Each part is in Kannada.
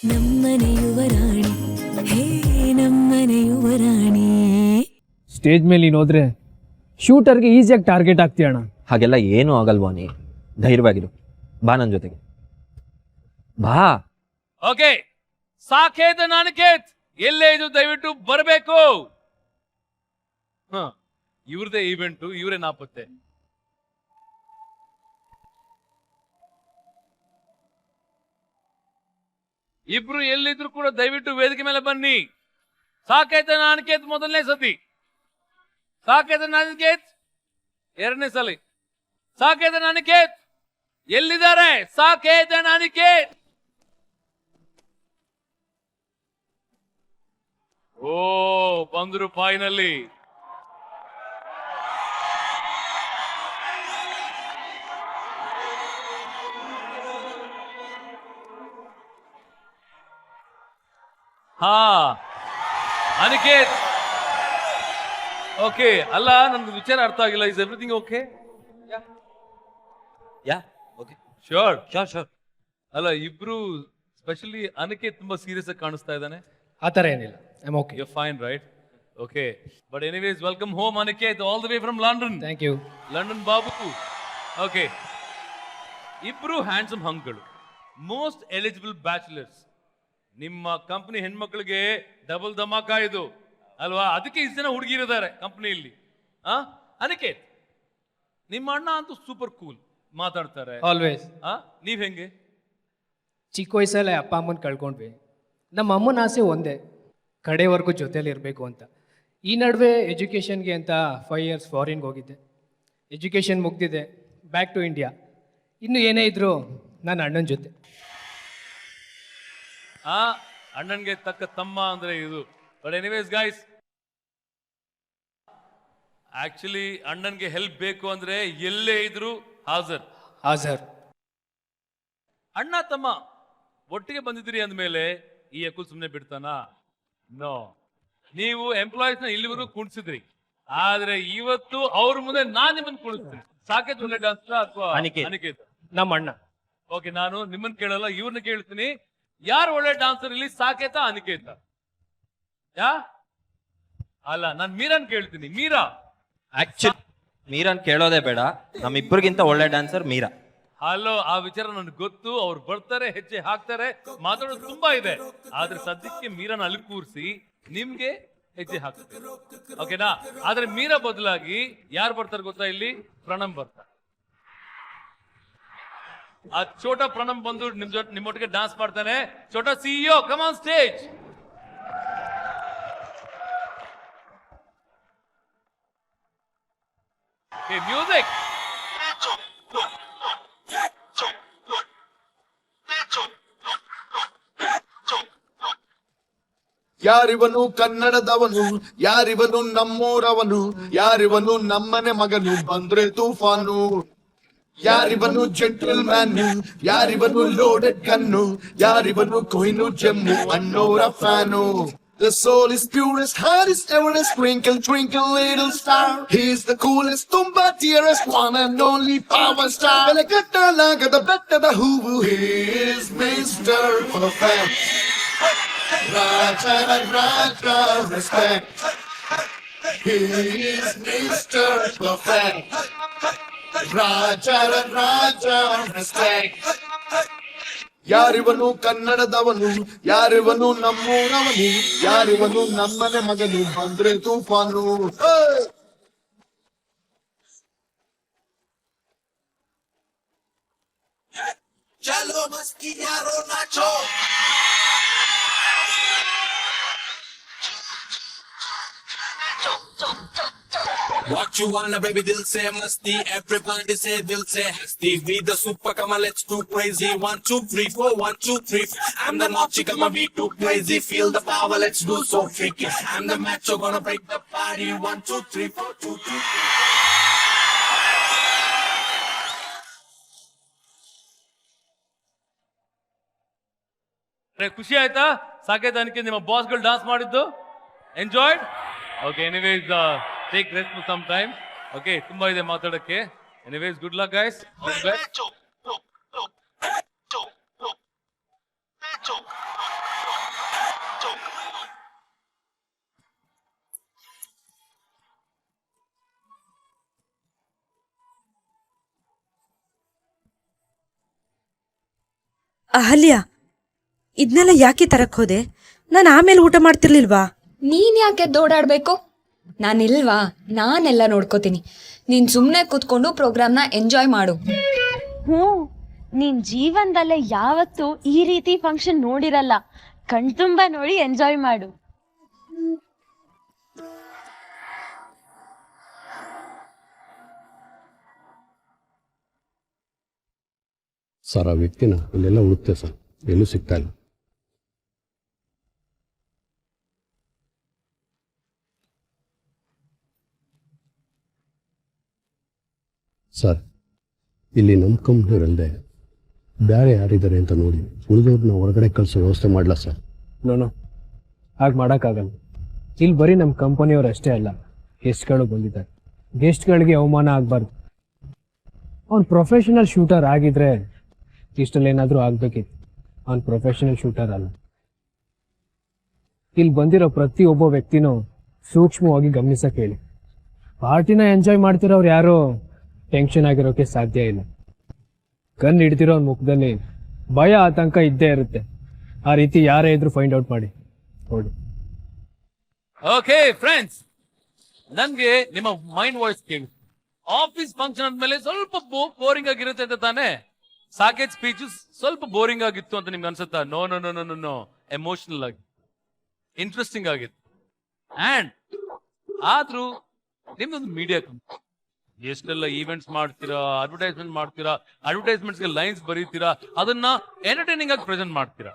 ನಮ್ಮನೆ ಯುವರಾಣಿ ಹೇ ನಮ್ಮನೆ ಯುವರಾಣಿ. ಸ್ಟೇಜ್ ಮೇಲೆ ನೀನು ಹೋದ್ರೆ ಶೂಟರ್ಗೆ ಈಸಿಯಾಗಿ ಟಾರ್ಗೆಟ್ ಆಗ್ತೀಯ ಅಣ್ಣ. ಹಾಗೆಲ್ಲ ಏನೂ ಆಗಲ್ವಾ ನೀ ಧೈರ್ಯವಾಗಿರು, ಬಾ ನನ್ನ ಜೊತೆಗೆ ಬಾ. ಓಕೆ, ಸಾಕೇತ್ ನಾನಿಕೇತ್ ಎಲ್ಲೇ ಇದು ದಯವಿಟ್ಟು ಬರಬೇಕು. ಇವ್ರದೇ ಈವೆಂಟು, ಇವರೇ ನಾಪತ್ತೆ. ಇಬ್ರು ಎಲ್ಲಿದ್ರು ಕೂಡ ದಯವಿಟ್ಟು ವೇದಿಕೆ ಮೇಲೆ ಬನ್ನಿ. ಸಾಕೇತ ನಾನಿಕೇತ್ ಮೊದಲನೇ ಸತಿ, ಸಾಕೇತ ನಾನಿಕೇತ್ ಎರಡನೇ ಸಲ, ಸಾಕೇತ ನಾನಿಕೇತ್ ಎಲ್ಲಿದ್ದಾರೆ? ಸಾಕೇತ ನಾನಿಕೇತ್. ಓ ಬಂದ್ರು ಫೈನಲಿ. ಹಾ ಅನಿಕೇತ್, ಓಕೆ. ಅಲ್ಲ, ನನ್ಗೆ ವಿಚಾರ ಅರ್ಥ ಆಗಿಲ್ಲ. Is everything okay? Yeah okay, sure. Sure. ಅಲ್ಲ, ಇಬ್ರು ಸ್ಪೆಷಲಿ ಅನಿಕೇತ್ ತುಂಬಾ ಸೀರಿಯಸ್ ಆಗಿ ಕಾಣಿಸ್ತಾ ಇದ್ದಾನೆ. ಆ ಥರ ಏನಿಲ್ಲ, I'm okay. You fine right? Okay, but anyways welcome home Aniket, all the way from London. Thank you. London ಬಾಬು. ಓಕೆ, ಇಬ್ರು ಹ್ಯಾಂಡ್ಸಮ್ ಹಂಗ್ಗಳು, ಮೋಸ್ಟ್ ಎಲಿಜಿಬಲ್ ಬ್ಯಾಚುಲರ್ಸ್. ನಿಮ್ಮ ಕಂಪನಿ ಹೆಣ್ಮಕ್ಳಿಗೆ ಡಬಲ್ ಧಮಾಕ ಇದು ಅಲ್ವಾ? ಅದಕ್ಕೆ ಇಷ್ಟು ಜನ ಹುಡುಗಿರಿದ್ದಾರೆ ಕಂಪನಿಯಲ್ಲಿ. ಅನಿಕೇತ್, ನಿಮ್ಮ ಅಣ್ಣ ಅಂತೂ ಸೂಪರ್ ಕೂಲ್, ಮಾತಾಡ್ತಾರೆ. ಆಲ್ವೇಸ್. ನೀವ್ ಹೆಂಗೆ? ಚಿಕ್ಕ ವಯಸ್ಸಲ್ಲೇ ಅಪ್ಪ ಅಮ್ಮನ ಕಳ್ಕೊಂಡ್ವಿ. ನಮ್ಮ ಅಮ್ಮನ ಆಸೆ ಒಂದೇ, ಕಡೆವರೆಗೂ ಜೊತೇಲಿ ಇರಬೇಕು ಅಂತ. ಈ ನಡುವೆ ಎಜುಕೇಷನ್ಗೆ ಅಂತ 5 years ಫಾರಿನ್ಗೆ ಹೋಗಿದ್ದೆ. ಎಜುಕೇಷನ್ ಮುಗ್ದಿದೆ, ಬ್ಯಾಕ್ ಟು ಇಂಡಿಯಾ. ಇನ್ನು ಏನೇ ಇದ್ರು ನಾನು ಅಣ್ಣನ ಜೊತೆ. ಅಣ್ಣನ್ಗೆ ತಕ್ಕ ತಮ್ಮ ಅಂದ್ರೆ ಇದು. ಬಟ್ ಎನಿವೇಸ್ ಗೈಸ್, ಆಕ್ಚುಲಿ ಅಣ್ಣನ್ಗೆ ಹೆಲ್ಪ್ ಬೇಕು ಅಂದ್ರೆ ಎಲ್ಲೇ ಇದ್ರು ಹಾಜರ್. ಹಾಜರ್. ಅಣ್ಣ ತಮ್ಮ ಒಟ್ಟಿಗೆ ಬಂದಿದ್ದೀರಿ ಅಂದ್ಮೇಲೆ ಈ ಅಕುಲ್ ಸುಮ್ನೆ ಬಿಡ್ತಾನ? ನೋ. ನೀವು ಎಂಪ್ಲಾಯೀಸ್ ನ ಇಲ್ಲಿವರೆಗೂ ಕುಣಿಸಿದ್ರಿ, ಆದ್ರೆ ಇವತ್ತು ಅವ್ರ ಮುಂದೆ ನಾನ್ ನಿಮ್ಮನ್ನ ಕುಣಿಸ್ತೀನಿ. ಸಾಕೇತ್ ಒಳ್ಳೆ ಡಾನ್ಸ್ ಅಥವಾ ಅನಿಕೇತ್? ನಮ್ಮ ಅಣ್ಣ. ಓಕೆ, ನಾನು ನಿಮ್ಮನ್ನ ಕೇಳಲ್ಲ, ಇವ್ರನ್ನ ಕೇಳ್ತೀನಿ. ಯಾರು ಒಳ್ಳೆ ಡಾನ್ಸರ್ ಇಲ್ಲಿ, ಸಾಕೇತ ಅನಿಕೇತ? ಯಾ ಅಲ್ಲ, ನಾನು ಮೀರಾನ್ ಕೇಳ್ತೀನಿ. ಮೀರಾ? ಆಕ್ಚುಲಿ ಮೀರಾನ್ ಕೇಳೋದೇ ಬೇಡ, ನಮ್ಮಿಬ್ಬರಿಗಿಂತ ಒಳ್ಳೆ ಡ್ಯಾನ್ಸರ್ ಮೀರಾ. ಹಲೋ, ಆ ವಿಚಾರ ನನ್ಗೆ ಗೊತ್ತು. ಅವ್ರು ಬರ್ತಾರೆ, ಹೆಜ್ಜೆ ಹಾಕ್ತಾರೆ, ಮಾತಾಡೋದು ತುಂಬಾ ಇದೆ. ಆದ್ರೆ ಸದ್ಯಕ್ಕೆ ಮೀರಾನ ಅಲ್ಲಿ ಕೂರಿಸಿ ನಿಮ್ಗೆ ಹೆಜ್ಜೆ ಹಾಕ್ತಾರೆ, ಓಕೆನಾ? ಆದ್ರೆ ಮೀರಾ ಬದಲಾಗಿ ಯಾರು ಬರ್ತಾರೆ ಗೊತ್ತಾ? ಇಲ್ಲಿ ಪ್ರಣಮ್ ಬರ್ತಾರೆ. ಆ ಛೋಟಾ ಪ್ರಣಮ್ ಬಂದು ನಿಮ್ಮೊಟ್ಟಿಗೆ ಡಾನ್ಸ್ ಮಾಡ್ತಾನೆ. ಛೋಟಾ CEO, come on stage. Music. ಯಾರಿವನು ಕನ್ನಡದವನು, ಯಾರಿವನು ನಮ್ಮೂರವನು, ಯಾರಿವನು ನಮ್ಮನೆ ಮಗನು, ಬಂದ್ರೆ ತೂಫಾನು. ಯಾರಿವನು ಜೆಂಟಲ್ ಮ್ಯಾನ್, ಯಾರಿವನು ಲೋಡೆಡ್ ಗನ್ನು, ಯಾರಿವನು ಕೊಹಿನೂರ್ ಜಮ್ಮು ಅನ್ನೋರ fan. The soul is purest, heart is everest, twinkle, twinkle, little star. He's the coolest, tumba dearest, one and only power star. Belakattalaga bettada hoovu, he is Mr. Perfect. Raja, Raja, respect. He is Mr. Perfect. Raja, Raja, respect. ಯಾರಿವನು ಕನ್ನಡದವನು, ಯಾರಿವನು ನಮ್ಮೂರವನು, ಯಾರಿವನು ನಮ್ಮನೆ ಮಗನು, ಬಂದ್ರೆ ತೂಫಾನು. ಚಲೋ ಮಸ್ಕಿ ಯಾರೋ nacho. What you wanna baby, dil se masti, everybody say dil se hasti. We the super, come on let's go crazy. 1 2 3 4, 1 2 3 4. I'm the macho, come on we too crazy. Feel the power, let's do so freaky. I'm the macho, gonna break the party. 1 2 3 4, 2 2 3. ಖುಷಿ ಆಯ್ತಾ? ಸಾಕೇತ್ ಅನಿಕೇತ್ ನಿಮ್ಮ ಬಾಸ್ಗಳು ಡಾನ್ಸ್ ಮಾಡಿದ್ದು? Enjoyed? Okay, anyways take rest for some time. Okay, ತುಂಬಾ ಇದೆ ಮಾತಾಡಕ್ಕೆ. Anyways good luck guys. Ahalya, ಇದನ್ನೆಲ್ಲ ಯಾಕೆ ತರಕ್ ಹೋದೆ? ನಾನು ಆಮೇಲೆ ಊಟ ಮಾಡ್ತಿರ್ಲಿಲ್ವಾ? ನೀನ್ ಯಾಕೆ ದೋಡಾಡ್ಬೇಕು? ನಾನಿಲ್ವಾ? ನಾನೆಲ್ಲ ನೋಡ್ಕೋತೀನಿ. ನೀನ್ ಸುಮ್ಮನೆ ಕೂತ್ಕೊಂಡು ಪ್ರೋಗ್ರಾಮ್ನ ಎಂಜಾಯ್ ಮಾಡು. ನೀನ್ ಜೀವನದಲ್ಲೇ ಯಾವತ್ತೂ ಈ ರೀತಿ ಫಂಕ್ಷನ್ ನೋಡಿರಲ್ಲ. ಕಣ್ತುಂಬ ನೋಡಿ ಎಂಜಾಯ್ ಮಾಡು. ಸರ್, ಆ ವ್ಯಕ್ತಿನ ಇಲ್ಲೆಲ್ಲ ಹುಡುಕ್ತೆ ಸರ್, ಎಲ್ಲೂ ಸಿಗ್ತಾ ಇಲ್ಲ. ಸರ್, ಇಲ್ಲಿ ನಮ್ಮ ಕಂಪ್ನಿಯವರಲ್ಲದೆ ಬೇರೆ ಯಾರಿದ್ದಾರೆ ಅಂತ ನೋಡಿ ಉಳಿದವ್ರನ್ನ ಹೊರಗಡೆ ಕಳಿಸೋ ವ್ಯವಸ್ಥೆ ಮಾಡಲ ಸರ್? ನೋನು ಹಾಗೆ ಮಾಡೋಕ್ಕಾಗಲ್ಲ. ಇಲ್ಲಿ ಬರೀ ನಮ್ಮ ಕಂಪನಿಯವ್ರು ಅಷ್ಟೇ ಅಲ್ಲ, ಗೆಸ್ಟ್ಗಳು ಬಂದಿದ್ದಾರೆ. ಗೆಸ್ಟ್ಗಳಿಗೆ ಅವಮಾನ ಆಗಬಾರ್ದು. ಅವ್ನು ಪ್ರೊಫೆಷನಲ್ ಶೂಟರ್ ಆಗಿದ್ರೆ ಇಷ್ಟಲ್ಲಿ ಏನಾದರೂ ಆಗಬೇಕಿತ್ತು. ಅವ್ನು ಪ್ರೊಫೆಷನಲ್ ಶೂಟರ್ ಅಲ್ಲ. ಇಲ್ಲಿ ಬಂದಿರೋ ಪ್ರತಿಯೊಬ್ಬ ವ್ಯಕ್ತಿನೂ ಸೂಕ್ಷ್ಮವಾಗಿ ಗಮನಿಸಕ್ಕೆ ಹೇಳಿ. ಪಾರ್ಟಿನ ಎಂಜಾಯ್ ಮಾಡ್ತಿರೋರು ಯಾರು ಟೆನ್ಷನ್ ಆಗಿರೋಕ್ಕೆ ಸಾಧ್ಯ ಇಲ್ಲ. ಕಣ್ಣು ಹಿಡ್ತಿರೋ ಅವ್ನ ಮುಖದಲ್ಲಿ ಭಯ ಆತಂಕ ಇದ್ದೇ ಇರುತ್ತೆ. ಆ ರೀತಿ ಯಾರೇ ಇದ್ರೂ ಫೈಂಡ್ ಔಟ್ ಮಾಡಿ ನೋಡಿ. ಓಕೆ ಫ್ರೆಂಡ್ಸ್, ನನ್ಗೆ ನಿಮ್ಮ ಮೈಂಡ್ ವಾಯ್ಸ್ ಕೇಳಿ. ಆಫೀಸ್ ಫಂಕ್ಷನ್ ಅಂದ್ಮೇಲೆ ಸ್ವಲ್ಪ ಬೋರಿಂಗ್ ಆಗಿರುತ್ತೆ ಅಂತ ತಾನೇ? ಸಾಕೇಜ್ ಸ್ಪೀಚಸ್ ಸ್ವಲ್ಪ ಬೋರಿಂಗ್ ಆಗಿತ್ತು ಅಂತ ನಿಮ್ಗೆ ಅನ್ಸುತ್ತಾ? No no no no no, emotional ಆಗಿ ಇಂಟ್ರೆಸ್ಟಿಂಗ್ ಆಗಿತ್ತು. ಅಂಡ್ ಆದ್ರೂ ನಿಮ್ದೊಂದು ಮೀಡಿಯಾ ಕಂಪನಿ, ಎಷ್ಟೆಲ್ಲ ಈವೆಂಟ್ಸ್ ಮಾಡ್ತೀರಾ, ಅಡ್ವರ್ಟೈಸ್ಮೆಂಟ್ ಮಾಡ್ತೀರಾ, ಅಡ್ವರ್ಟೈಸ್ಮೆಂಟ್ಸ್ಗೆ ಲೈನ್ಸ್ ಬರೀತೀರಾ, ಅದನ್ನ ಎಂಟರ್ಟೈನಿಂಗ್ ಆಗಿ ಪ್ರೆಸೆಂಟ್ ಮಾಡ್ತೀರಾ.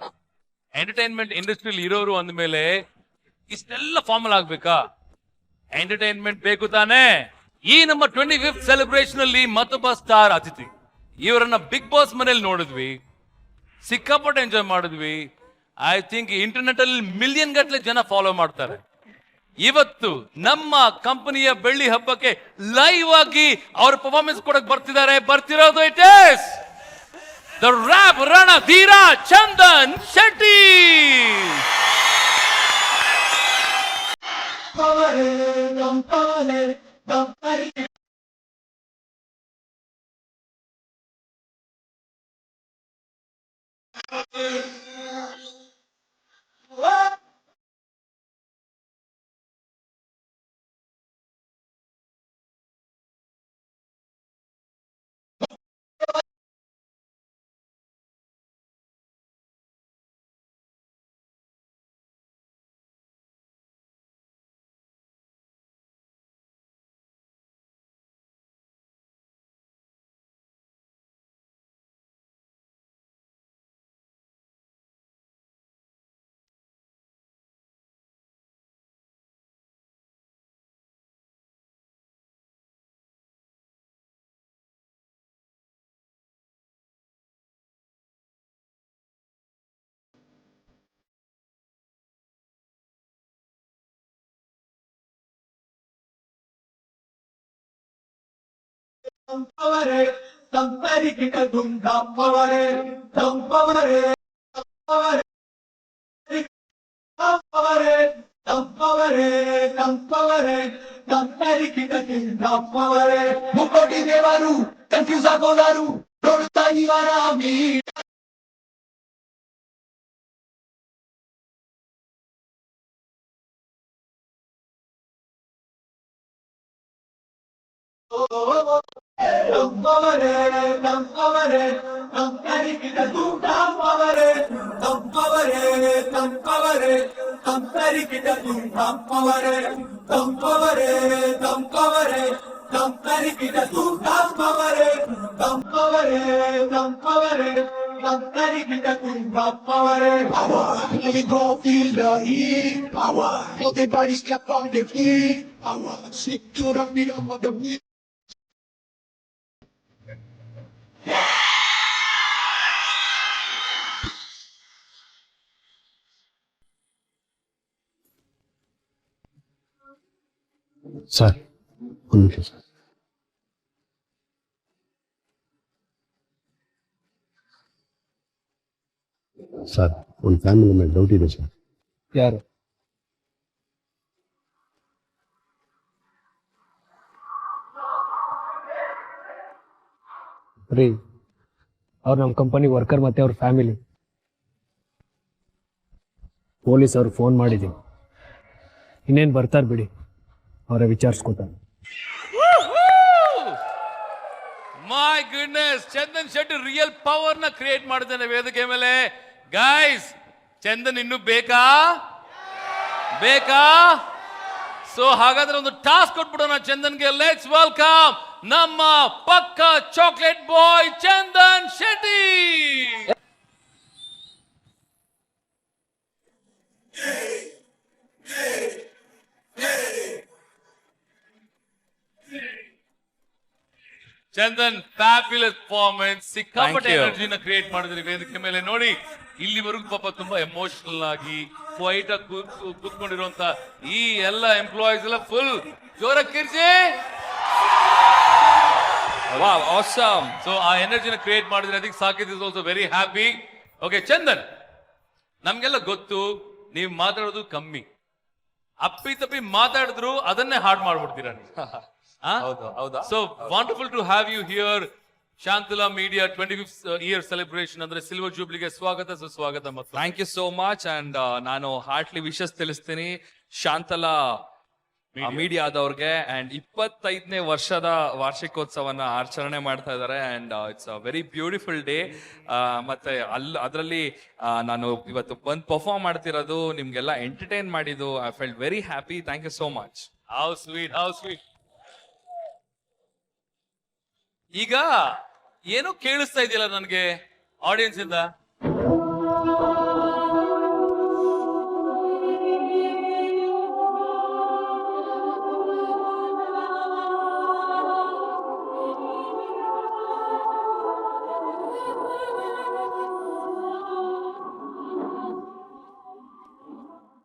ಎಂಟರ್ಟೈನ್ಮೆಂಟ್ ಇಂಡಸ್ಟ್ರಿಯಲ್ಲಿ ಇರೋರು ಅಂದ್ಮೇಲೆ ಇಷ್ಟೆಲ್ಲ ಫಾರ್ಮಲ್ ಆಗ್ಬೇಕಾ? ಎಂಟರ್ಟೈನ್ಮೆಂಟ್ ಬೇಕು ತಾನೇ? ಈ ನಮ್ಮ 25th ಸೆಲೆಬ್ರೇಷನ್ ಅಲ್ಲಿ ಮತ್ತೊಬ್ಬ ಸ್ಟಾರ್ ಅತಿಥಿ. ಇವರನ್ನ ಬಿಗ್ ಬಾಸ್ ಮನೇಲಿ ನೋಡಿದ್ವಿ, ಸಿಕ್ಕಾಪಟ್ಟೆ ಎಂಜಾಯ್ ಮಾಡಿದ್ವಿ. ಐ ಥಿಂಕ್ ಇಂಟರ್ನೆಟ್ ಅಲ್ಲಿ ಮಿಲಿಯನ್ ಗಟ್ಟಲೆ ಜನ ಫಾಲೋ ಮಾಡ್ತಾರೆ. ಇವತ್ತು ನಮ್ಮ ಕಂಪನಿಯ ಬೆಳ್ಳಿ ಹಬ್ಬಕ್ಕೆ ಲೈವ್ ಆಗಿ ಅವ್ರ ಪರ್ಫಾರ್ಮೆನ್ಸ್ ಕೊಡಕ್ ಬರ್ತಿರೋದು it is the rap Ranadheera Chandan Shetty. ಮುಕ್ಕೋಟಿ ದೇವರು ಕನ್ಫ್ಯೂಸ್ ಆಗೋದಾರು ನೋಡುತ್ತಾ ಇವರ feel the heat, power. Everybody step on the feet, power. Stick to the rhythm of the beat. Sir, ಒಂದು ನಿಮಿಷ ಸರ್. ಸರ್, ಒಂದು ಫ್ಯಾಮಿಲಿ ಮೇಲೆ ಡೌಟ್ ಇದೆ ಸರ್. ಯಾರು? ರೀ, ಅವ್ರು ನಮ್ಮ ಕಂಪನಿ ವರ್ಕರ್ ಮತ್ತೆ ಅವ್ರ ಫ್ಯಾಮಿಲಿ. ಪೊಲೀಸ್ ಅವ್ರು ಫೋನ್ ಮಾಡಿದ್ದೀನಿ, ಇನ್ನೇನು ಬರ್ತಾರೆ ಬಿಡಿ, ಅವರೇ ವಿಚಾರಿಸ್ಕೊತಾರೆ. My goodness, Chandan Shetty real power ನ ಕ್ರಿಯೇಟ್ ಮಾಡಿದ್ದಾನೆ ವೇದಿಕೆ ಮೇಲೆ. ಗೈಸ್, ಚಂದನ್ ಇನ್ನು ಬೇಕಾ? ಸೊ ಹಾಗಾದ್ರೆ ಒಂದು ಟಾಸ್ಕ್ ಕೊಟ್ಬಿಡೋಣ ಚಂದನ್ಗೆ. ಲೆಟ್ಸ್ ವೆಲ್ಕಮ್ ನಮ್ಮ ಪಕ್ಕ ಚಾಕ್ಲೇಟ್ ಬಾಯ್ ಚಂದನ್ ಶೆಟ್ಟಿ. ಚಂದನ್, ಫ್ಯಾಬ್ಯುಲಸ್ ಪರ್ಫಾರ್ಮೆನ್ಸ್, ಸಿಕ್ಕಾಪಟ್ಟೆ ಎನರ್ಜಿನ ಕ್ರಿಯೇಟ್ ಮಾಡಿದ್ರಿ ವೇದಿಕೆ ಮೇಲೆ. ನೋಡಿ, ಇಲ್ಲಿವರೆಗೂ ಪಾಪ ತುಂಬಾ ಎಮೋಷನಲ್ ಆಗಿ ಕ್ವೈಟ್ ಆಗಿ ಕೂತ್ಕೊಂಡಿರುವಂತ ಈ ಎಲ್ಲ ಎಂಪ್ಲಾಯೀಸ್ ಎಲ್ಲ ಫುಲ್ ಜೋರ ಕಿರ್ಚಿ. ಸೊ ಆ ಎನರ್ಜಿನ ಕ್ರಿಯೇಟ್ ಮಾಡಿದ್ರೆ ಅದಕ್ಕೆ ಸಾಕಿದ್ is also very happy. Okay Chandan, ನಮ್ಗೆಲ್ಲ ಗೊತ್ತು ನೀವು ಮಾತಾಡೋದು ಕಮ್ಮಿ, ಅಪ್ಪಿ ತಪ್ಪಿ ಮಾತಾಡಿದ್ರು ಅದನ್ನೇ ಹಾಡ್ ಮಾಡ್ಬಿಡ್ತೀರಾ ನೀವು. So wonderful to have you here. Shantala media 25th year celebration ಅಂದ್ರೆ ಸಿಲ್ವರ್ ಜೂಬ್ಲಿಗೆ ಸ್ವಾಗತ ಸುಸ್ವಾಗತ. ಮತ್ತು thank you so much. And ನಾನು ಹಾರ್ಟ್ಲಿ ವಿಶಸ್ ತಿಳಿಸ್ತೀನಿ ಶಾಂತಲಾ ಮೀಡಿಯಾದವ್ರಿಗೆ. ಅಂಡ್ 25ನೇ ವರ್ಷದ ವಾರ್ಷಿಕೋತ್ಸವನ ಆಚರಣೆ ಮಾಡ್ತಾ ಇದ್ದಾರೆ. And it's a very beautiful day. ಮತ್ತೆ ಅದರಲ್ಲಿ ನಾನು ಇವತ್ತು ಬಂದು ಪರ್ಫಾರ್ಮ್ ಮಾಡ್ತಿರೋದು, ನಿಮ್ಗೆಲ್ಲ ಎಂಟರ್ಟೈನ್ ಮಾಡಿದ್ದು, I felt very happy. Thank you so much. How sweet, how sweet. ಈಗ ಏನೋ ಕೇಳಿಸ್ತಾ ಇದೆಯಲ್ಲ ನನಗೆ ಆಡಿಯನ್ಸ್ ಇಂದ.